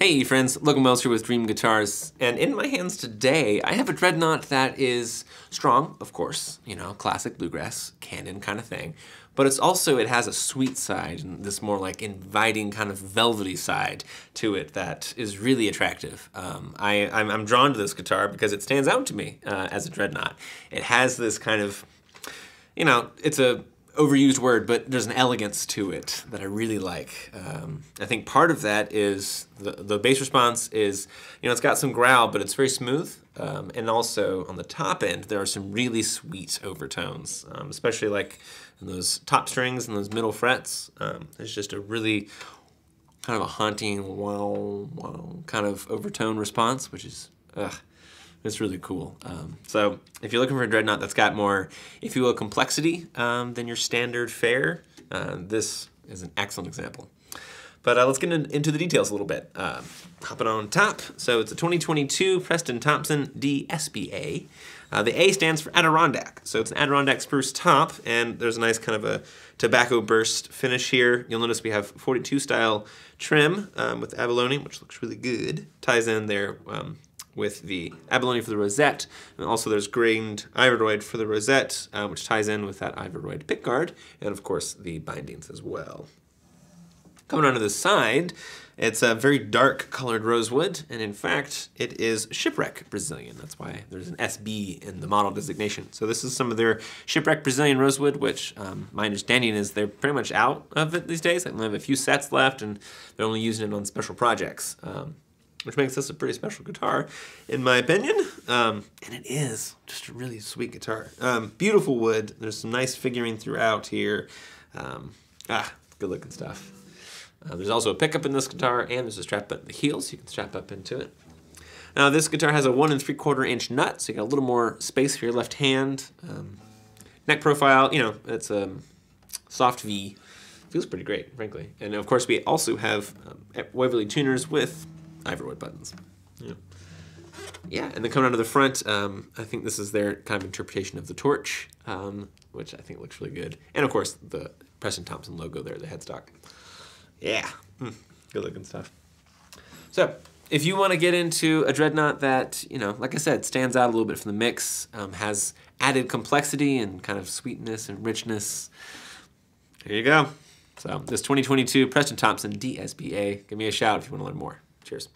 Hey friends, Logan here with Dream Guitars, and in my hands today I have a dreadnought that is strong, of course, you know, classic bluegrass, canon kind of thing, but it has a sweet side and this more like inviting kind of velvety side to it that is really attractive. I'm drawn to this guitar because it stands out to me as a dreadnought. It has this kind of, you know, it's a overused word, but there's an elegance to it that I really like. I think part of that is the bass response is, you know, it's got some growl, but it's very smooth. And also on the top end, there are some really sweet overtones, especially like in those top strings and those middle frets. There's just a really kind of a haunting wow, wow kind of overtone response, which is, it's really cool. So if you're looking for a dreadnought that's got more, if you will, complexity than your standard fare, this is an excellent example. But let's get into the details a little bit. Hopping on top, so it's a 2022 Preston Thompson DSBA. The A stands for Adirondack, so it's an Adirondack spruce top, and there's a nice kind of a tobacco burst finish here. You'll notice we have 42 style trim with abalone, which looks really good. Ties in there with the abalone for the rosette, and also there's grained ivoroid for the rosette, which ties in with that ivoroid pickguard, and of course the bindings as well. Coming onto the side, it's a very dark colored rosewood, and in fact, it is Shipwreck Brazilian. That's why there's an SB in the model designation. So this is some of their Shipwreck Brazilian Rosewood, which my understanding is they're pretty much out of it these days. They only have a few sets left, and they're only using it on special projects. Which makes this a pretty special guitar, in my opinion. And it is just a really sweet guitar. Beautiful wood. There's some nice figuring throughout here. Good looking stuff. There's also a pickup in this guitar, and there's a strap at the heel, so you can strap up into it. Now this guitar has a 1 3/4 inch nut, so you got a little more space for your left hand. Neck profile, you know, it's a soft V. Feels pretty great, frankly. And of course, we also have Waverly tuners with ivoroid buttons. Yeah, and then coming onto the front, I think this is their kind of interpretation of the torch, which I think looks really good. And of course, the Preston Thompson logo there, the headstock. Yeah, good looking stuff. So, if you want to get into a dreadnought that, you know, like I said, stands out a little bit from the mix, has added complexity and kind of sweetness and richness, here you go. So, this 2022 Preston Thompson DSBA. Give me a shout if you want to learn more. Cheers.